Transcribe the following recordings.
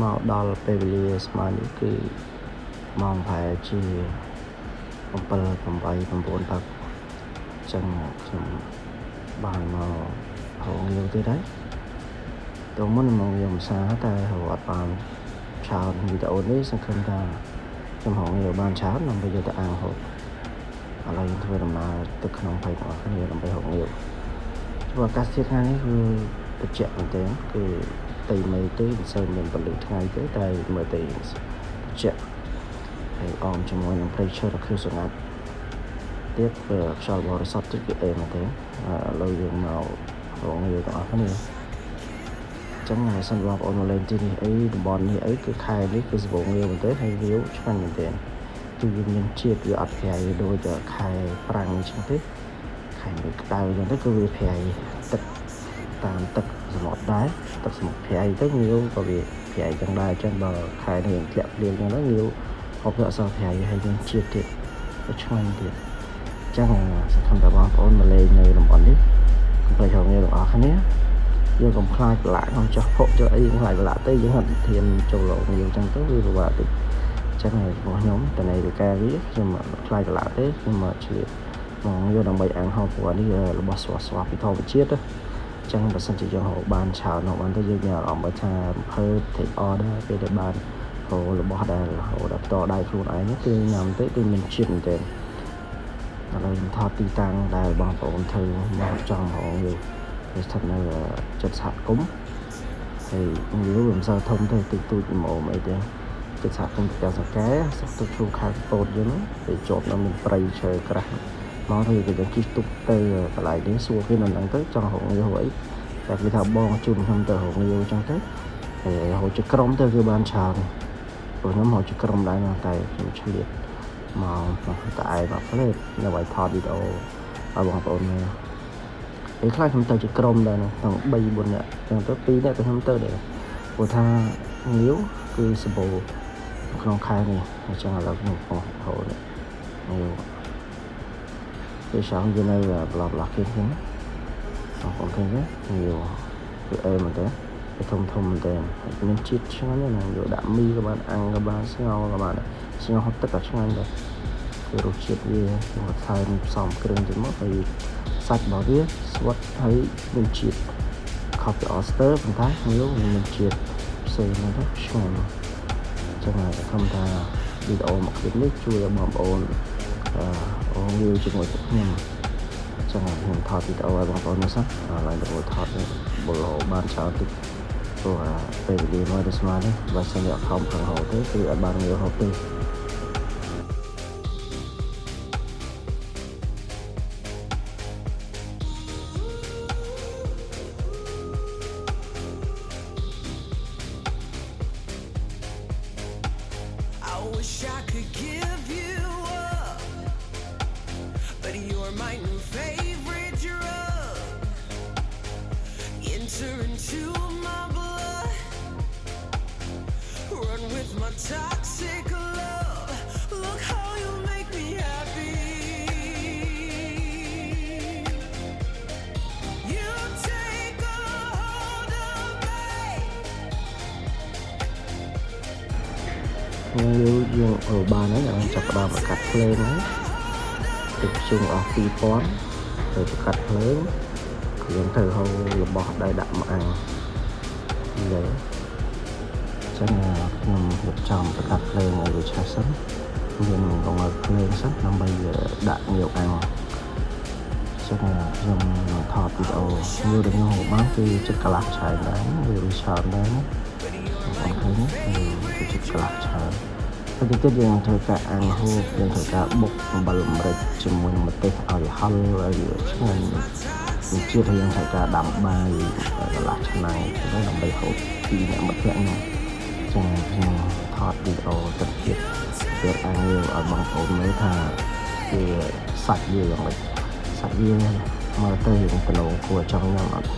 មកដល់ពេលវេលាស្មើនេះគឺម៉ោងប្រហែលជា7 8 9 ទឹកចឹងខ្ញុំបានមកហៅងាវទៀតហើយតើមុនមកខ្ញុំសាតែអត់បានឆោតវីដេអូនេះសង្ឃឹមថាខ្ញុំហៅងាវបានឆោតដើម្បីយកទៅអាំងហូបឥឡូវធ្វើដំណើរទៅក្នុងភ័យរបស់គ្នាដើម្បីហៅងាវព្រោះអាកាសធាតុថ្ងៃនេះគឺត្រជាក់មែនទែនគឺទីមេទេមិនសូវមានពន្លឺថ្ងៃទេតែមើលទៅត្រជាក់ហើយអមជាមួយនឹងព្រៃឈើរខៀវស្ងាត់ទៀតវាខ្យល់បរិសុទ្ធទៀតគឺអេមែនទេឥឡូវយើងមករងងាវទាំងអស់គ្នាចឹងហើយសិនបងប្អូនមកលេងទីនេះអីតំបន់នេះអីគឺខែនេះគឺសវងងាវមែនទេហើយងាវឆ្ងាញ់មែនទេគឺវាមានជាតិវាអត់ប្រៃដូចតែខែប្រាំងអញ្ចឹងទេខែនេះក្តៅអញ្ចឹងទៅគឺវាប្រៃទឹកតាមទឹកសមុទ្រដែរទឹកសមុទ្រប្រៃទៅងាវក៏វាប្រៃចឹងដែរចឹងបើខែនេះធ្លាក់ភ្លៀងចឹងទៅងាវហូបទៅអត់សល់ប្រៃហើយមានជាតិទៀតឆ្ងាញ់ទៀតចឹងសង្ឃឹមថាបងប្អូនមកលេងនៅតំបន់នេះកុំភ្លេចហៅងាវទាំងអស់គ្នាយើងកុំខ្លាចប្រឡាក់ក្នុងចោះភក់ចុះអីខ្លាចប្រឡាក់ទៅយើងអត់ធានចូលលោកងាវចឹងទៅវាពិបាកតិចចឹងហើយរបស់ខ្ញុំតនៃវិការវាខ្ញុំអត់ខ្លាចប្រឡាក់ទេខ្ញុំមកឆ្លៀតមកងាវដើម្បីអាំងហូបព្រោះនេះរបស់ស្វះពីធម្មជាតិចឹងបើសិនជាយើងហៅបានឆោតនោះបានទៅយើងមានអារម្មណ៍ថារំភើប take order ពេលដែលបានហៅរបស់ដែលហៅដល់ផ្ទាល់ដៃខ្លួនឯងគឺញ៉ាំទៅគឺមានជាតិមែនទេឥឡូវខ្ញុំថតទីតាំងដែលបងប្អូនធ្វើមកចង់ហៅងាវវាស្ថិតនៅចិត្តសហគមន៍ហើយងាវមិនសូវធំទេតិចតួចល្មមអីទេចិត្តសហគមន៍ទាំងសកែសុខទុក្ខជួខាងពោតយើងទៅជាប់នៅមានព្រៃឈើក្រាស់មកទៅគេជិះទុកទៅកន្លែងនេះសួរគេនៅហ្នឹងទៅចង់ហៅងាវអីតែគេថាបងជូនខ្ញុំទៅហៅងាវអញ្ចឹងទៅហើយហៅជាក្រុមទៅគឺបានច្រើនព្រោះខ្ញុំហៅជាក្រុមដែរតែខ្ញុំឆ្លៀតមកតែឯងមកផ្លេតនៅឲ្យថតវីដេអូឲ្យបងប្អូនមើលពេលខ្លះខ្ញុំទៅជាក្រុមដែរហ្នឹង3 4នាក់អញ្ចឹងទៅ2នាក់ទៅខ្ញុំទៅដែរព្រោះថាងាវគឺសម្បូរក្នុងខែនេះអញ្ចឹងឥឡូវខ្ញុំបងហៅនេះងាវពេលឆាំយនៅប្លាគេហ្នឹងបងប្អូនឃើញទេងាវគឺអេមែនទេធំមែនទេមានជាតិឆ្ងាញ់ណាស់យកដាក់មីក៏បានអាំងក៏បានស្ងោរក៏បានស្ងោរហូបទឹកក៏ឆ្ងាញ់ដែរគឺរសជាតិវាខ្ញុំថែមផ្សំគ្រឿងទៅមកហើយសាច់របស់វាស្វិតហើយមានជាតិខប់ពី Oyster ប៉ុន្តែងាវមានជាតិផ្សេងទៅឆ្ងាញ់ចឹងហើយខ្ញុំថាវីដេអូមួយគ្លីបនេះជួយឲ្យបងប្អូនងាវជាមួយខ្ញុំចឹងហើយខ្ញុំថតវីដេអូឲ្យបងប្អូនមើលសិនឡើងទៅថតបលបានច្រើនតិចព្រោះពេលវេលាមកដល់ស្មើនេះបើសិនជាអត់ខំប្រឹងហៅទេគឺអត់បានងាវហូបទេWish I could give you up, but you're my new favorite drug. Enter into my blood, run with my toxic love. Look how you make me happy. You take a hold of me. យើងបានហើយចាប់ផ្ដើមកាត់ភ្លើងហើយទឹកជុំអស់ 2000 ទៅកាត់ភ្លើងយើងទៅហៅរបស់ដែលដាក់មកអាំងនេះចឹងខ្ញុំរៀបចំទៅកាត់ភ្លើងឲ្យវាឆេះសិនយើងរងឲ្យភ្លើងសិនដើម្បីដាក់ងាវអាំងចឹងខ្ញុំថតវីដេអូងាវដែលខ្ញុំហៅបានគឺចិត្តកន្លះឆាយដែរវាច្រើនដែរបងប្អូនឃើញគឺចិត្តកន្លះឆាយទៅទៀតយើងធ្វើការអាំងហូបយើងធ្វើការបុកអំបិលម្រេចជាមួយនឹងម្ទេសឲ្យហឹលឲ្យឆ្ងាញ់ជាជាតិយើងធ្វើការដាំបាយកន្លះឆ្នាំងដើម្បីហូបពីអ្នកមិត្តភក្តិខ្ញុំចឹងខ្ញុំថតវីដេអូទឹកទៀតពេលអាំងងាវឲ្យបងប្អូនមើលថាវាសាច់វាយ៉ាងម៉េចសាច់វាមើលទៅយើងទៅគួរចង់ញ៉ាំអត់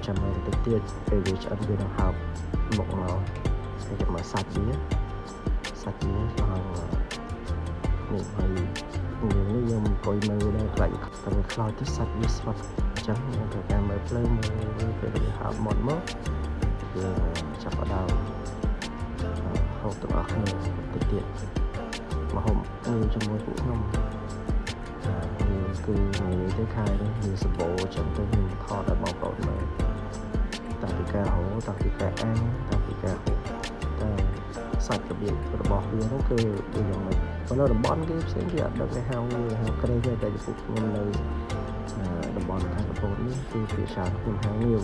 ចាំមើលបន្តិចទៀតពេលវាឆ្អិនវានឹងហើបមុខមកហើយចាំមើលសាច់វាឡើងនេះហើយនេះខ្ញុំអង្គុយមើលដែរខ្លាចតែខ្លោចទៅសាច់វាស្វិតអញ្ចឹងយើងត្រូវការមើលភ្លើងមើលពេលវាហើបមាត់មកយើងចាប់ផ្ដើមហូបទាំងអស់គ្នាបន្តិចទៀតមកហូបជាមួយពួកខ្ញុំគឺនិយាយទៅខែនេះវាសម្បូរចាំទៅខ្ញុំថតឲ្យបងប្អូនមើលតាំងពីការហូបតាំងពីការអាំងតាំងពីការហូបតែសាច់របៀបរបស់វានោះគឺដូចយ៉ាងម៉េចប៉ុន្តែតំបន់គេផ្សេងគេអត់ដឹងគេហៅក្រេទេតែពួកខ្ញុំនៅតំបន់ខាងកំពតនេះគឺភាសាខ្ញុំហៅងាវ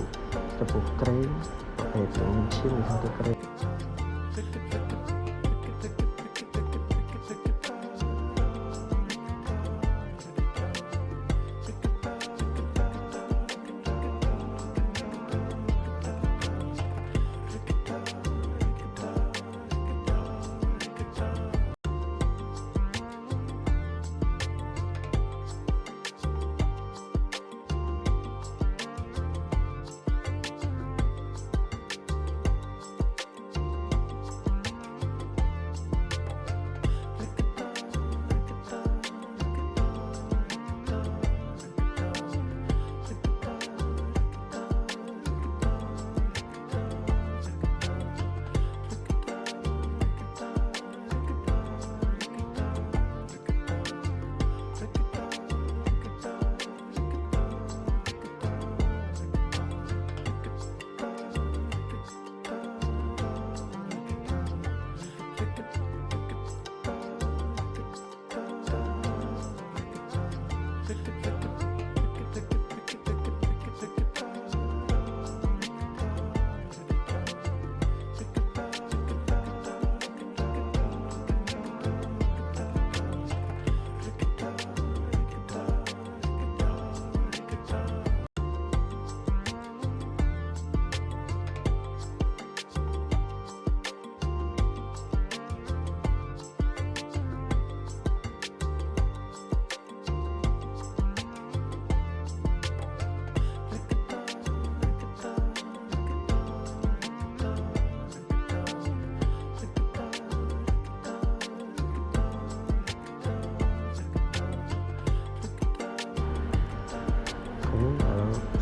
ចំពោះក្រេប្រភេទខ្ញុំឈាមគេហៅទៅក្រេ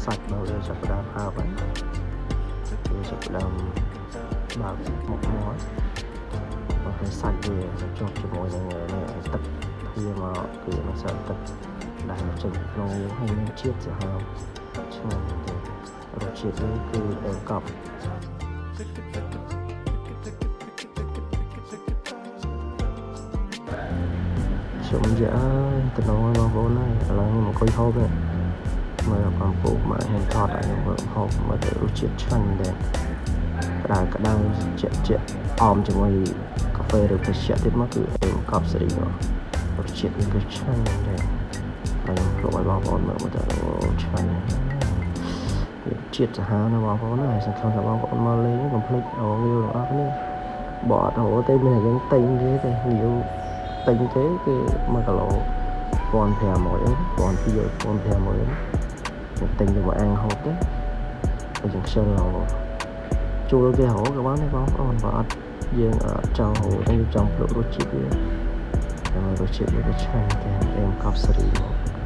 សាច់ដល់វាចាប់ផ្ដើមហើបហើយវាចាប់ផ្ដើមបើកមុខមាត់បើពេលសាច់វាជាប់ជាមួយនឹងទឹកវាមកគឺនឹងសាច់ទឹកដែលមកចេញក្នុងហើយមានជាតិសាហាវឆ្ងាញ់ទេរសជាតិនេះគឺអេកប់ខ្ញុំនិយាយទៅដល់បងប្អូនហើយឥឡូវខ្ញុំអង្គុយហូបទេមើលកំពុងមកហេតុថតឲ្យខ្ញុំហូបមើលទៅរសជាតិឆ្ងាញ់ដែរក្តៅជាក់អមជាមួយកាហ្វេឬភេសជ្ជៈទៀតមកគឺអេកប់សេរីមករសជាតិវាគឺឆ្ងាញ់ដែរហើយខ្ញុំភ្លក់ឲ្យបងប្អូនមើលទៅឆ្ងាញ់ជាតិសាហាវណាបងប្អូនហើយសង្ឃឹមថាបងប្អូនមកលេងកុំភ្លេចអូងាវទាំងអស់គ្នាបអត់ហូរទេមានតែយើងទិញទេងាវទិញទេគឺ1គីឡូ1500 1500ទិញទៅមកអាំងហូបទេហើយយើងខ្ជិលហូបជួលគេហូបក៏បានដែរបងប្អូនបើអត់យើងអត់ចង់ហូបតែយើងចង់ភ្លក់រសជាតិវាតែរសជាតិវាឆ្ងាញ់តែអេមកប់សេរីមក